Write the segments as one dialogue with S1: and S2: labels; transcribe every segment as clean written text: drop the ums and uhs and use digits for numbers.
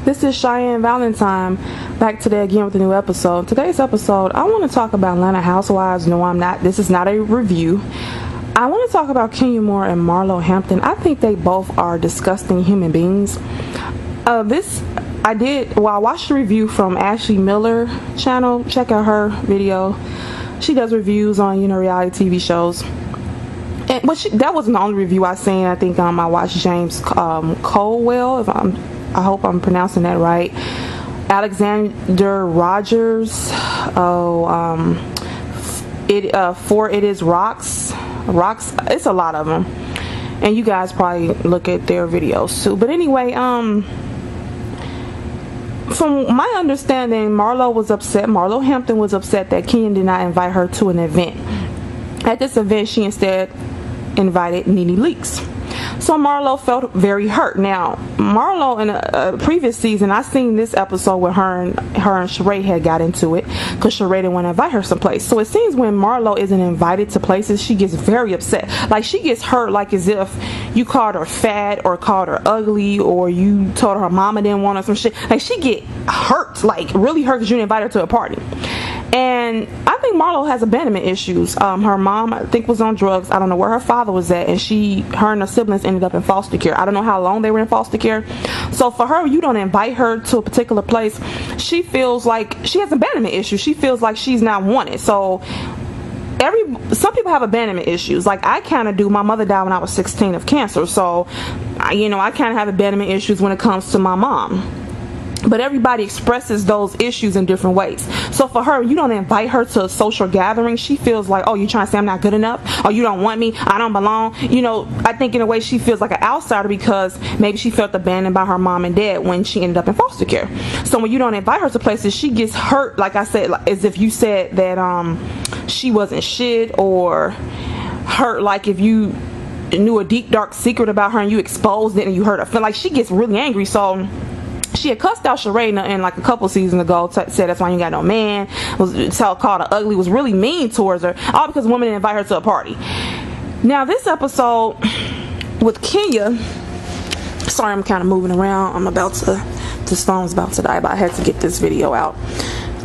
S1: This is Cheyenne Valentine, back today again with a new episode. Today's episode, I want to talk about Atlanta Housewives. No, I'm not. This is not a review. I want to talk about Kenya Moore and Marlo Hampton. I think they both are disgusting human beings. I watched a review from Ashley Miller channel. Check out her video. She does reviews on, reality TV shows. That wasn't the only review I seen. I think I watched James Colwell, I hope I'm pronouncing that right. Alexander Rogers. It is Rocks. It's a lot of them, and you guys probably look at their videos too. But anyway, from my understanding, Marlo Hampton was upset that Kenya did not invite her to an event. At this event, she instead invited Nene Leakes. So Marlo felt very hurt. Now, Marlo in a previous season, I seen this episode where her and Sheree had got into it because Sheree didn't want to invite her someplace. So it seems when Marlo isn't invited to places, she gets very upset. Like, she gets hurt, like as if you called her fat or called her ugly or you told her mama didn't want her, some shit. Like, she get hurt, like really hurt because you didn't invite her to a party. And I think Marlo has abandonment issues. Her mom, I think, was on drugs. I don't know where her father was at, and her and her siblings ended up in foster care. I don't know how long they were in foster care. So for her, you don't invite her to a particular place. She feels like she has abandonment issues. She feels like she's not wanted. So some people have abandonment issues. Like, I kind of do. My mother died when I was 16 of cancer. So, I kind of have abandonment issues when it comes to my mom. But everybody expresses those issues in different ways. So for her, you don't invite her to a social gathering. She feels like, oh, you're trying to say I'm not good enough? Or you don't want me? I don't belong? I think in a way she feels like an outsider because maybe she felt abandoned by her mom and dad when she ended up in foster care. So when you don't invite her to places, she gets hurt, like I said, as if you said that she wasn't shit, or hurt like if you knew a deep, dark secret about her and you exposed it and you hurt her. Feel like she gets really angry. So she had cussed out Sheree in like a couple seasons ago, said that's why you got no man, called her ugly, was really mean towards her, all because women didn't invite her to a party. Now this episode with Kenya, sorry I'm kind of moving around, this phone's about to die, but I had to get this video out.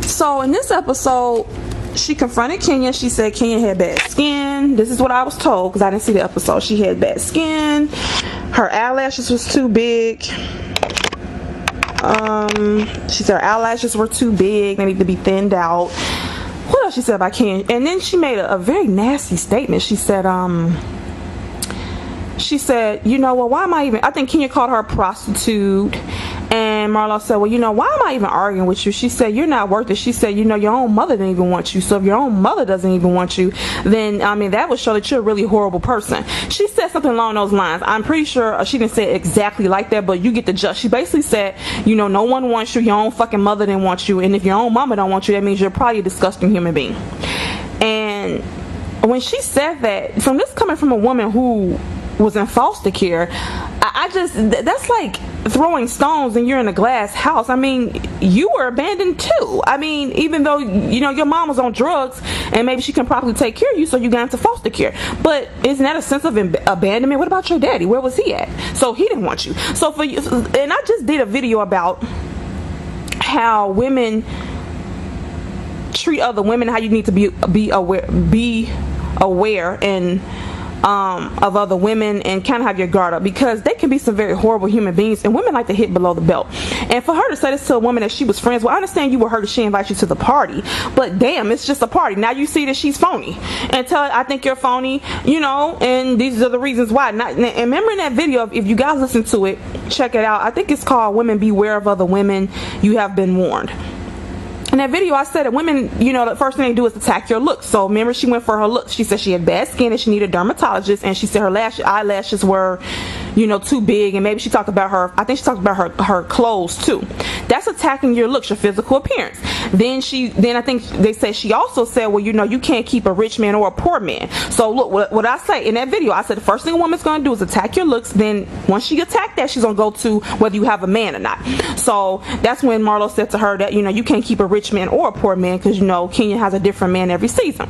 S1: So in this episode, she confronted Kenya. She said Kenya had bad skin. This is what I was told because I didn't see the episode. She had bad skin, her eyelashes was too big. She said her eyelashes were too big, they need to be thinned out. What else she said about Kenya? And then she made a very nasty statement. She said, well, why am I even, I think Kenya called her a prostitute. And Marlo said, well, why am I even arguing with you? She said, you're not worth it. She said, your own mother didn't even want you. So if your own mother doesn't even want you, then, that would show that you're a really horrible person. She said something along those lines. I'm pretty sure she didn't say it exactly like that, but you get the gist. She basically said, no one wants you. Your own fucking mother didn't want you. And if your own mama don't want you, that means you're probably a disgusting human being. And when she said that, coming from a woman who was in foster care, that's like throwing stones and you're in a glass house. You were abandoned too. Even though your mom was on drugs and maybe she can properly take care of you, so you got into foster care, but isn't that a sense of abandonment? What about your daddy? Where was he at? So he didn't want you. So for you, and I just did a video about how women treat other women, how you need to be aware and of other women, and kind of have your guard up, because they can be some very horrible human beings, and women like to hit below the belt. And for her to say this to a woman that she was friends with, I understand you were hurt that she invited you to the party, but damn, it's just a party. Now you see that she's phony and tell her, I think you're phony, and these are the reasons why. And remember in that video, if you guys listen to it, check it out. I think it's called Women Beware of Other Women, You Have Been Warned. In that video, I said that women, the first thing they do is attack your looks. So remember, she went for her looks. She said she had bad skin and she needed a dermatologist, and she said her eyelashes were, too big, and maybe she talked about her clothes too. That's attacking your looks, your physical appearance. Then I think they said she also said, well, you can't keep a rich man or a poor man. So look, what I say in that video, I said the first thing a woman's going to do is attack your looks. Then once she attacked that, she's going to go to whether you have a man or not. So that's when Marlo said to her that, you can't keep a rich man or a poor man, because Kenya has a different man every season.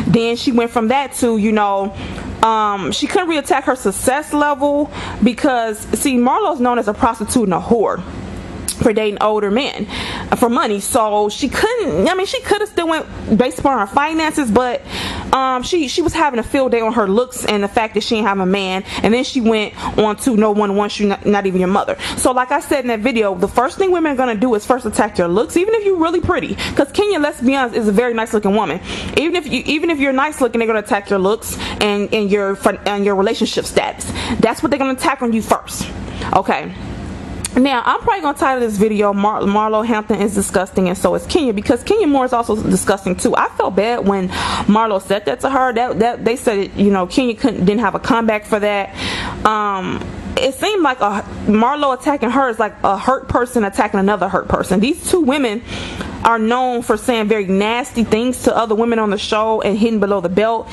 S1: Then she went from that to she couldn't really attack her success level, because see, Marlo's known as a prostitute and a whore. for dating older men for money. So she couldn't, I mean, she could have still went based upon her finances, but she was having a field day on her looks and the fact that she didn't have a man. And then she went on to no one wants you, not even your mother. So like I said in that video, the first thing women are going to do is first attack your looks, even if you're really pretty, because Kenya, let's be honest, is a very nice looking woman. Even if you're nice looking, they're going to attack your looks and your relationship status. That's what they're going to attack on you first. Okay. Now, I'm probably going to title this video, Marlo Hampton is disgusting and so is Kenya, because Kenya Moore is also disgusting too. I felt bad when Marlo said that to her. That they said, you know, Kenya didn't have a comeback for that. It seemed like Marlo attacking her is like a hurt person attacking another hurt person. These two women are known for saying very nasty things to other women on the show and hitting below the belt,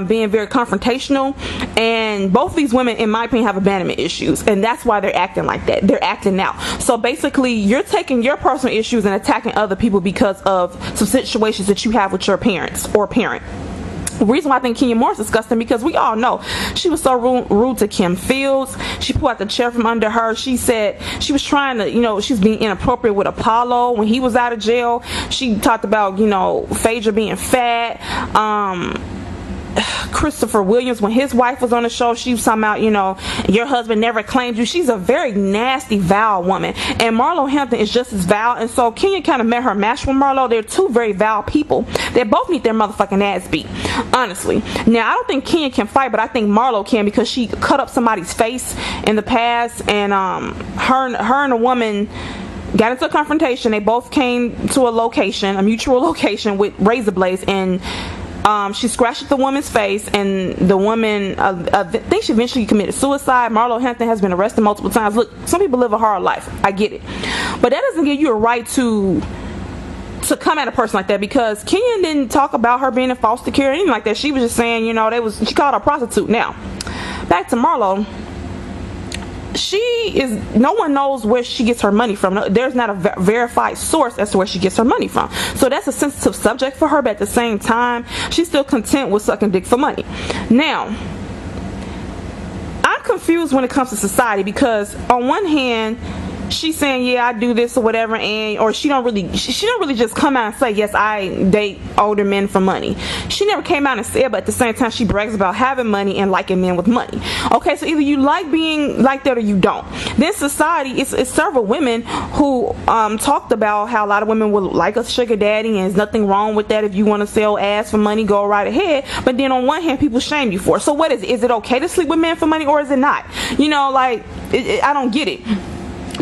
S1: being very confrontational, and both these women, in my opinion, have abandonment issues, and that's why they're acting like that. They're acting out. So basically, you're taking your personal issues and attacking other people because of some situations that you have with your parents or parent. The reason why I think Kenya Moore is disgusting, because we all know she was so rude to Kim Fields. She pulled out the chair from under her. She said she was trying to, you know, she was being inappropriate with Apollo when he was out of jail. She talked about, you know, Phaedra being fat. Christopher Williams, when his wife was on the show, she was talking about, you know, your husband never claimed you. She's a very nasty, vile woman, and Marlo Hampton is just as vile. And so Kenya kind of met her match with Marlo. They're two very vile people. They both need their motherfucking ass beat, honestly. Now, I don't think Kenya can fight, but I think Marlo can, because she cut up somebody's face in the past, and her and a woman got into a confrontation. They both came to a location, a mutual location, with razor blades, and she scratched the woman's face, and the woman, I think she eventually committed suicide. Marlo Hampton has been arrested multiple times. Look, some people live a hard life. I get it. But that doesn't give you a right to come at a person like that, because Kenya didn't talk about her being in foster care or anything like that. She was just saying, you know, she called her a prostitute. Now, back to Marlo. No one knows where she gets her money from. There's not a verified source as to where she gets her money from. So that's a sensitive subject for her, but at the same time, she's still content with sucking dick for money. Now, I'm confused when it comes to society, because on one hand, she's saying, yeah, I do this or whatever, or she don't really just come out and say, yes, I date older men for money. She never came out and said, but at the same time, she brags about having money and liking men with money. Okay, so either you like being like that or you don't. Then society, it's several women who talked about how a lot of women would like a sugar daddy, and there's nothing wrong with that. If you want to sell ass for money, go right ahead. But then on one hand, people shame you for it. So what is it? Is it okay to sleep with men for money, or is it not? You know, like, I don't get it.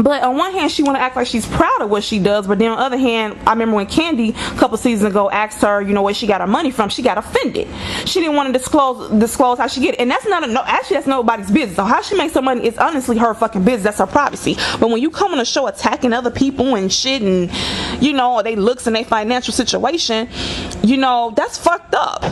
S1: But on one hand, she want to act like she's proud of what she does, but then on the other hand, I remember when Candy a couple seasons ago asked her, you know, where she got her money from, she got offended. She didn't want to disclose how she get it, and that's that's nobody's business. So how she makes her money is honestly her fucking business. That's her privacy. But when you come on the show attacking other people and shit, and you know, they looks and they financial situation, you know, that's fucked up.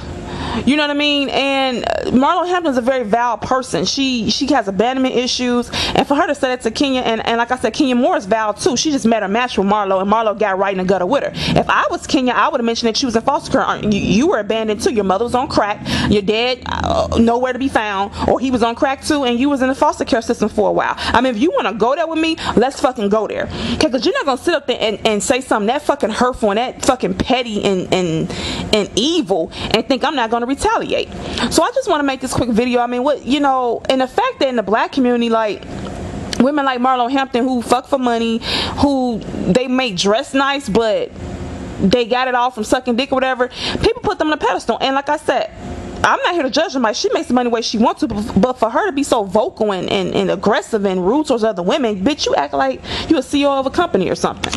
S1: You know what I mean? And Marlo Hampton is a very vile person. She has abandonment issues, and for her to say that to Kenya, and like I said, Kenya Moore is vile too. She just met a match with Marlo, and Marlo got right in the gutter with her. If I was Kenya, I would have mentioned that she was in foster care. You were abandoned too. Your mother was on crack. Your dad nowhere to be found, or he was on crack too, and you was in the foster care system for a while. I mean, if you want to go there with me, let's fucking go there. Okay, because you're not gonna sit up there and say something that fucking hurtful and that fucking petty and evil and think I'm not gonna retaliate. So I just want to make this quick video. I mean, what, you know, and the fact that in the black community, like, women like Marlo Hampton who fuck for money, who they may dress nice, but they got it all from sucking dick or whatever, people put them on a pedestal. And like I said, I'm not here to judge them. She makes the money the way she wants to, but for her to be so vocal and aggressive and rude towards other women, bitch, you act like you a CEO of a company or something.